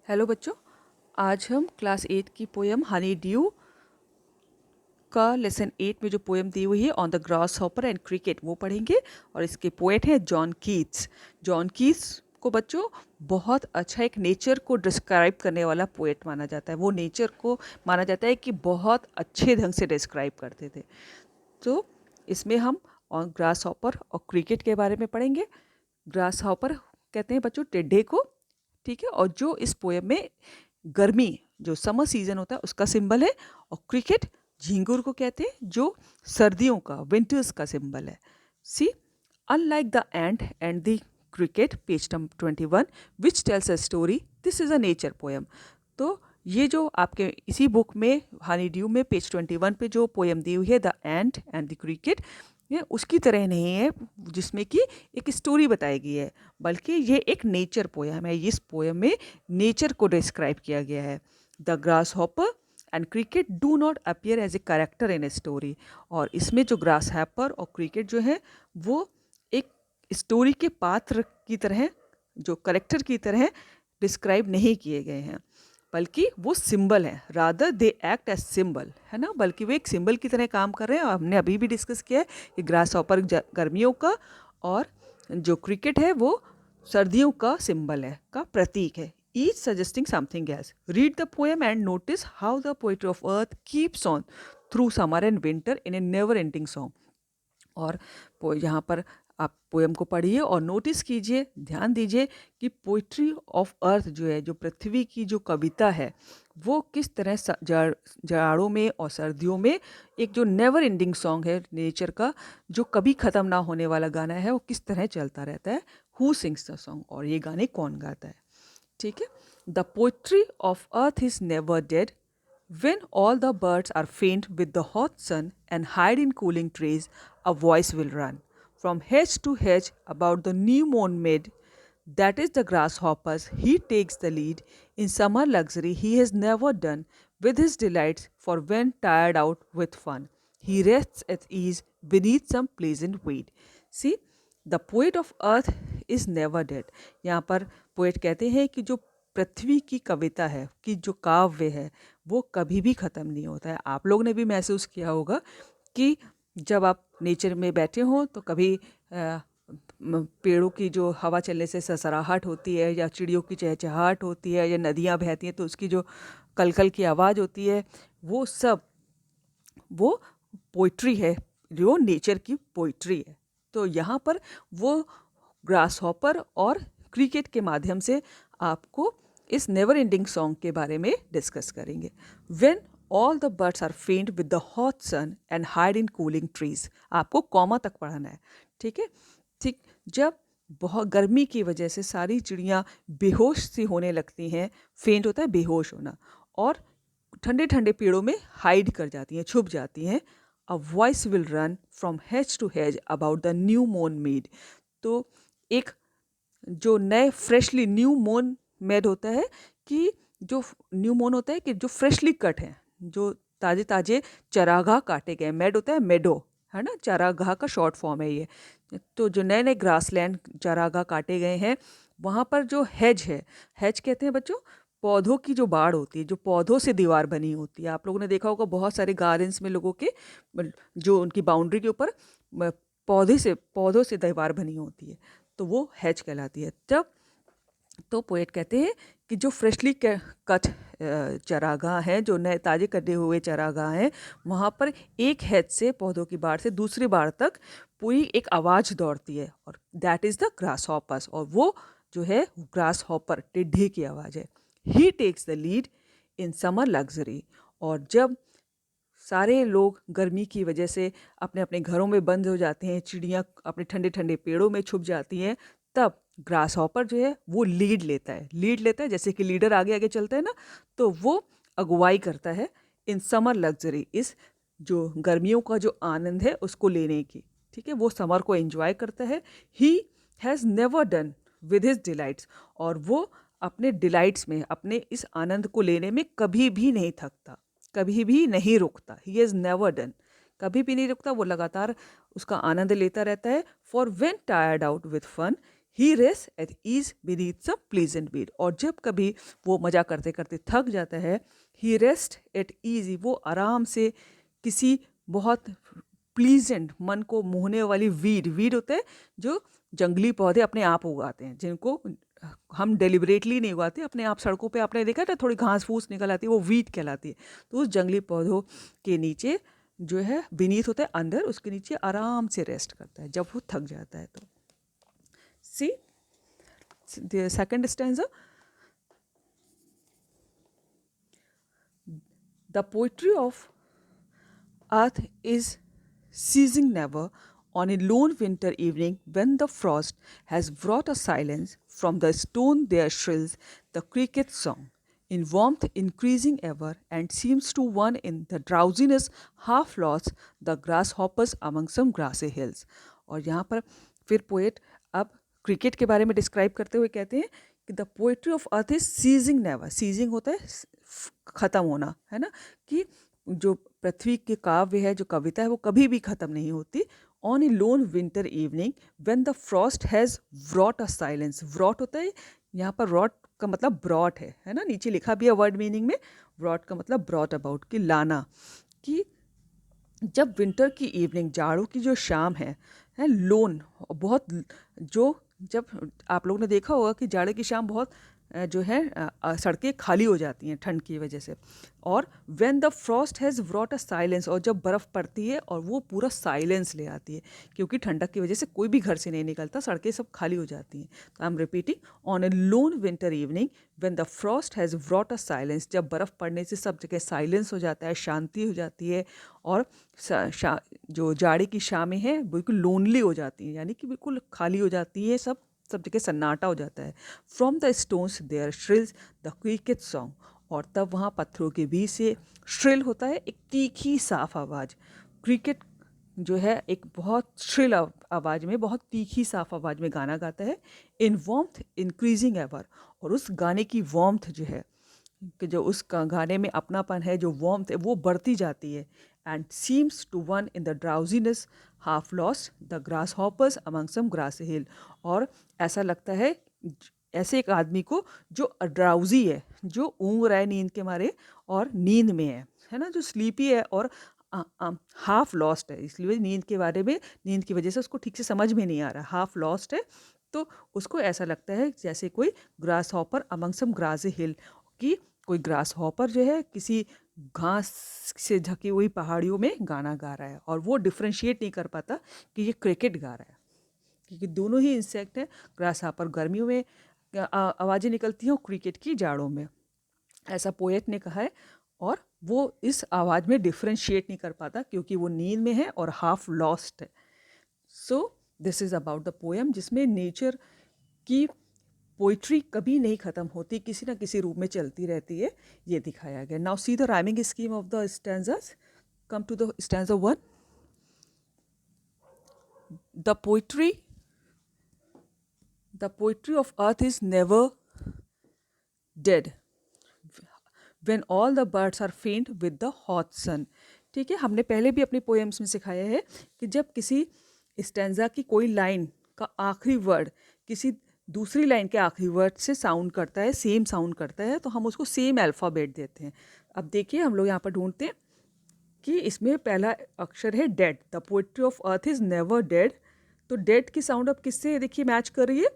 Hello बच्चों, आज हम क्लास 8 की पोयम हनी ड्यू का लेसन 8 में जो पोयम दी हुई है on the grasshopper and cricket वो पढ़ेंगे। और इसके पोएट हैं जॉन कीट्स। जॉन कीट्स को बच्चों बहुत अच्छा एक नेचर को डिस्क्राइब करने वाला पोएट माना जाता है। वो नेचर को माना जाता है कि बहुत अच्छे ढंग से डिस्क्राइब करते थे। तो इसमें हम ऑन ग्रास हॉपर और क्रिकेट के बारे में पढ़ेंगे। ग्रास हॉपर कहते हैं बच्चों टिड्डे को, ठीक है, और जो इस पोएम में गर्मी जो समर सीजन होता है उसका सिंबल है। और क्रिकेट झींगुर को कहते हैं जो सर्दियों का विंटर्स का सिंबल है। See unlike the ant the cricket page number 21 which tells a story this is a nature poem. तो ये जो आपके इसी बुक में हनी ड्यू में पेज 21 पे जो पोएम दी हुई है द एंड द क्रिकेट, ये उसकी तरह नहीं है जिसमें कि एक स्टोरी बताई गई है, बल्कि ये एक नेचर पोयम है। इस पोयम में नेचर को डिस्क्राइब किया गया है। The grasshopper and cricket do not appear as a character in a story. और इसमें जो ग्रास हॉपर और क्रिकेट जो है वो एक स्टोरी के पात्र की तरह, जो करेक्टर की तरह डिस्क्राइब नहीं किए गए हैं, बल्कि वो सिंबल है। Rather they act as symbol, है ना, बल्कि वो एक सिंबल की तरह काम कर रहे हैं। और हमने अभी भी डिस्कस किया है कि ग्रास हॉपर गर्मियों का और जो क्रिकेट है वो सर्दियों का सिंबल है, का प्रतीक है। Each suggesting something else. Read the poem and notice how the poetry of earth keeps on through summer and winter in A never ending song. और यहाँ पर आप पोएम को पढ़िए और नोटिस कीजिए, ध्यान दीजिए कि पोइट्री ऑफ अर्थ जो है, जो पृथ्वी की जो कविता है, वो किस तरह जाड़ों में और सर्दियों में एक जो नेवर एंडिंग सॉन्ग है नेचर का, जो कभी ख़त्म ना होने वाला गाना है, वो किस तरह चलता रहता है। हु सिंग्स द सॉन्ग, और ये गाने कौन गाता है, ठीक है। The poetry of earth is never dead when all the birds are faint with the hot sun and hide in cooling trees, a voice will run from hedge to hedge about the new mown mead. That is the grasshopper's. He takes the lead in summer luxury he has never done with his delights, for when tired out with fun, he rests at ease beneath some pleasant weed. See, the poet of earth is never dead. यहाँ पर poet कहते हैं कि जो पृथ्वी की कविता है, कि जो काव्य है, वो कभी भी ख़त्म नहीं होता है। आप लोग ने भी महसूस किया होगा कि जब आप नेचर में बैठे हों तो कभी पेड़ों की जो हवा चलने से ससराहट होती है, या चिड़ियों की चहचहाहट होती है, या नदियाँ बहती हैं तो उसकी जो कलकल की आवाज़ होती है, वो सब वो पोइट्री है, जो नेचर की पोइट्री है। तो यहाँ पर वो ग्रास हॉपर और क्रिकेट के माध्यम से आपको इस नेवर एंडिंग सॉन्ग के बारे में डिस्कस करेंगे। When all the birds are faint with the hot sun and hide in cooling trees, आपको कॉमा तक पढ़ना है, ठीक है। ठीक, जब बहुत गर्मी की वजह से सारी चिड़ियाँ बेहोश सी होने लगती हैं, फेंट होता है बेहोश होना, और ठंडे ठंडे पेड़ों में हाइड कर जाती हैं, छुप जाती हैं। A voice will run from hedge to hedge about the new mown mead. तो एक जो नए फ्रेशली न्यू मोन मेड होता है, कि जो न्यू मोन होता है कि जो फ्रेशली कट है, जो ताजे ताजे चरागाह काटे गए, मेड होता है मेडो, है ना, चरागाह का शॉर्ट फॉर्म है ये। तो जो नए नए ग्रासलैंड चरागाह काटे गए हैं, वहाँ पर जो हेज है, हेज कहते हैं बच्चों पौधों की जो बाड़ होती है, जो पौधों से दीवार बनी होती है। आप लोगों ने देखा होगा बहुत सारे गार्डन्स में लोगों के जो उनकी बाउंड्री के ऊपर पौधों से दीवार बनी होती है, तो वो हेज कहलाती है। तब तो पोएट कहते हैं कि जो फ्रेशली कट चरागाह हैं, जो नए ताजे कटे हुए चरागाह हैं, वहाँ पर एक हेज से पौधों की बाढ़ से दूसरी बाढ़ तक पूरी एक आवाज़ दौड़ती है, और that is the grass hoppers. और वो जो है ग्रास हॉपर टिड्ढे की आवाज़ है। He takes the lead in summer luxury. और जब सारे लोग गर्मी की वजह से अपने अपने घरों में बंद हो जाते हैं, चिड़ियाँ अपने ठंडे ठंडे पेड़ों में छुप जाती हैं, तब ग्रास हॉपर जो है वो लीड लेता है, जैसे कि लीडर आगे आगे चलता है ना, तो वो अगुवाई करता है इन समर लग्जरी, इस जो गर्मियों का जो आनंद है उसको लेने की, ठीक है, वो समर को एंजॉय करता है। He has never done with his delights. और वो अपने डिलाइट्स में, अपने इस आनंद को लेने में कभी भी नहीं थकता, कभी भी नहीं रुकता। ही हैज़ नेवर डन, कभी भी नहीं रुकता, वो लगातार उसका आनंद लेता रहता है। For when tired out with fun he rest at ease beneath some pleasant weed. और जब कभी वो मजा करते करते थक जाता है, ही रेस्ट एट ईज, वो आराम से किसी बहुत प्लीजेंट मन को मोहने वाली वीड, वीड होते हैं जो जंगली पौधे अपने आप उगाते हैं, जिनको हम डेलिबरेटली नहीं उगाते, अपने आप सड़कों पे आपने देखा था थोड़ी घास फूस निकल आती है, वो वीड कहलाती है। तो उस जंगली पौधों के नीचे जो है बीनीथ होता है अंदर, उसके नीचे आराम से रेस्ट करता है जब वो थक जाता है। तो see the second stanza, the poetry of earth is ceasing never on a lone winter evening when the frost has brought a silence from the stone there shrills the cricket's song in warmth increasing ever and seems to one in the drowsiness half lost the grasshoppers among some grassy hills। और यहाँ पर फिर poet अब cricket के बारे में describe करते हुए कहते हैं कि the poetry of earth is ceasing never, ceasing होता है ख़त्म होना, है ना, कि जो पृथ्वी के काव्य है, जो कविता है, वो कभी भी ख़त्म नहीं होती। On a lone winter evening when the frost has wrought a silence, wrought होता है यहाँ पर, व्रॉट का मतलब ब्रॉट है ना, नीचे लिखा भी है वर्ड मीनिंग में, व्रॉट का मतलब ब्रॉट अबाउट, कि लाना, कि जब विंटर की इवनिंग, जाड़ों की जो शाम है लोन, बहुत जो, जब आप लोगों ने देखा होगा कि जाड़े की शाम बहुत जो है सड़कें खाली हो जाती हैं ठंड की वजह से, और when the frost has wrought a silence, और जब बर्फ़ पड़ती है और वो पूरा साइलेंस ले आती है, क्योंकि ठंडक की वजह से कोई भी घर से नहीं निकलता, सड़कें सब खाली हो जाती हैं। तो I am repeating, on a lone winter evening when the frost has wrought a silence, जब बर्फ़ पड़ने से सब जगह साइलेंस हो जाता है, शांति हो जाती है, और जो जाड़े की शामें हैं बिल्कुल लोनली हो जाती हैं, यानी कि बिल्कुल खाली हो जाती है, सब जगह सन्नाटा हो जाता है। From the stones there shrills the cricket song, और तब वहाँ पत्थरों के बीच से श्रिल होता है एक तीखी साफ आवाज़। क्रिकेट जो है एक बहुत श्रिल आवाज़ में, बहुत तीखी साफ आवाज़ में गाना गाता है। इन वॉम्थ इंक्रीजिंग एवर, और उस गाने की वॉम्थ जो है, कि जो उस गाने में अपनापन है, जो वॉम्थ है, वो बढ़ती जाती है। And seems to one in the drowsiness half lost the grasshoppers among some grass hill, और ऐसा लगता है ऐसे एक आदमी को जो ड्राउजी है, जो ऊँग रहा है नींद के मारे और नींद में है ना, जो स्लीपी है और हाफ लॉस्ट है, इसलिए नींद के बारे में, नींद की वजह से उसको ठीक से समझ में नहीं आ रहा, हाफ लॉस्ट है। तो उसको ऐसा लगता है जैसे कोई grass hopper among some grass हिल, कि कोई ग्रास हॉपर जो है किसी घास से ढकी हुई पहाड़ियों में गाना गा रहा है, और वो डिफ्रेंशिएट नहीं कर पाता कि ये क्रिकेट गा रहा है, क्योंकि दोनों ही इंसेक्ट हैं। ग्रास हॉपर गर्मियों में आवाज़ें निकलती हैं और क्रिकेट की जाड़ों में, ऐसा पोएट ने कहा है। और वो इस आवाज़ में डिफ्रेंशिएट नहीं कर पाता क्योंकि वो नींद में है और हाफ लॉस्ट है। So this is about the poem, जिसमें नेचर की पोइट्री कभी नहीं ख़त्म होती, किसी ना किसी रूप में चलती रहती है, ये दिखाया गया। Now see the rhyming scheme of the stanzas. Come to the stanza 1। The poetry of earth is never dead when all the birds are faint with the hot sun। ठीक है, हमने पहले भी अपनी पोएम्स में सिखाया है कि जब किसी स्टैंजा की कोई लाइन का आखिरी वर्ड किसी दूसरी लाइन के आखिरी वर्ड से साउंड करता है, सेम साउंड करता है, तो हम उसको सेम अल्फ़ाबेट देते हैं। अब देखिए हम लोग यहाँ पर ढूंढते हैं कि इसमें पहला अक्षर है dead, the poetry of earth is never dead. तो डेड की साउंड अब किससे देखिए मैच कर रही है,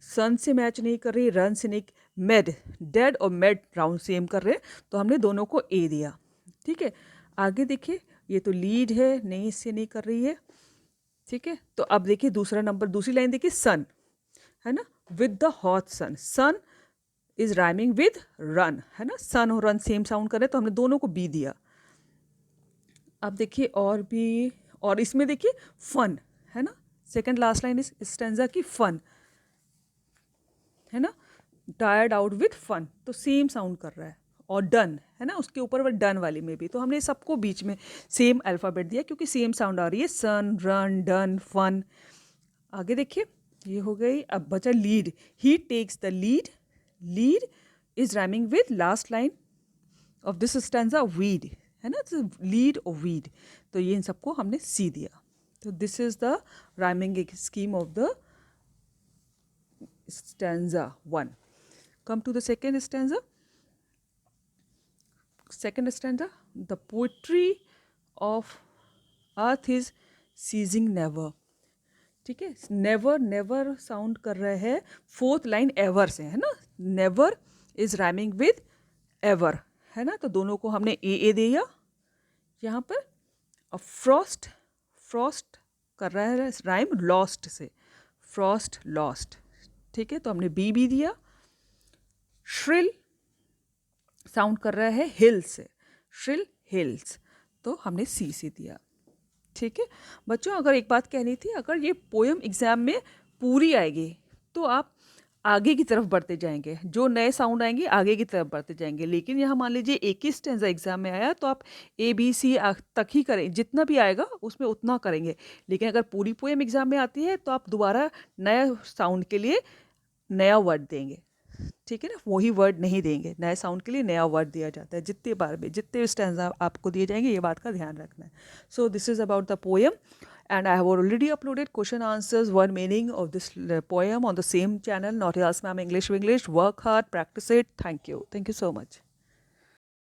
सन से मैच नहीं कर रही, रन से नहीं, मेड, डेड और मेड राउंड सेम कर रहे हैं, तो हमने दोनों को ए दिया। ठीक है, आगे देखिए ये तो लीड है, नहीं इससे नहीं कर रही है। ठीक है, तो अब देखिए दूसरा नंबर, दूसरी लाइन देखिए सन, है ना, with the hot sun, sun is rhyming with run, है ना, सन और रन सेम साउंड कर रहे हैं, तो हमने दोनों को बी दिया। अब देखिए और भी, और इसमें देखिए फन, है ना, सेकंड लास्ट लाइन इस स्टैंजा की फन, है ना, टायर्ड आउट विथ फन, तो सेम साउंड कर रहा है। और डन, है ना, उसके ऊपर वो डन वाली में भी, तो हमने सबको बीच में सेम अल्फ़ाबेट दिया क्योंकि सेम साउंड आ रही है, सन, रन, डन, फन। आगे देखिए ये हो गई, अब बचा lead, he takes the lead, lead is rhyming with last line of this stanza weed, है ना, लीड और वीड, तो ये इन सबको हमने सी दिया। तो this is the rhyming scheme of the stanza 1. Come to the second stanza. Second stanza, the poetry of earth is ceasing never. ठीक है, नेवर नेवर साउंड कर रहे हैं, फोर्थ लाइन एवर से है ना, never is rhyming with ever है ना, तो दोनों को हमने ए दिया यहाँ पर। और फ्रॉस्ट, फ्रॉस्ट कर रहा है राइम लॉस्ट से, फ्रॉस्ट लॉस्ट, ठीक है, तो हमने बी दिया। श्रिल साउंड कर रहा है हिल से, श्रिल हिल्स, तो हमने सी दिया। ठीक है बच्चों, अगर एक बात कहनी थी, अगर ये पोएम एग्ज़ाम में पूरी आएगी तो आप आगे की तरफ बढ़ते जाएंगे, जो नए साउंड आएंगे आगे की तरफ बढ़ते जाएंगे। लेकिन यहाँ मान लीजिए एक ही स्टेंजा एग्जाम में आया तो आप ABC तक ही करें, जितना भी आएगा उसमें उतना करेंगे। लेकिन अगर पूरी पोएम एग्जाम में आती है तो आप दोबारा नए साउंड के लिए नया वर्ड देंगे, ठीक है ना, वही वर्ड नहीं देंगे, नए साउंड के लिए नया वर्ड दिया जाता है। जितने बार में जितने स्टैंजा आपको दिए जाएंगे, ये बात का ध्यान रखना है। So this is about the poem and I have already uploaded question answers, one meaning of this poem on the same channel, Naughty Ma'am English. Work hard, practice it. Thank you so much.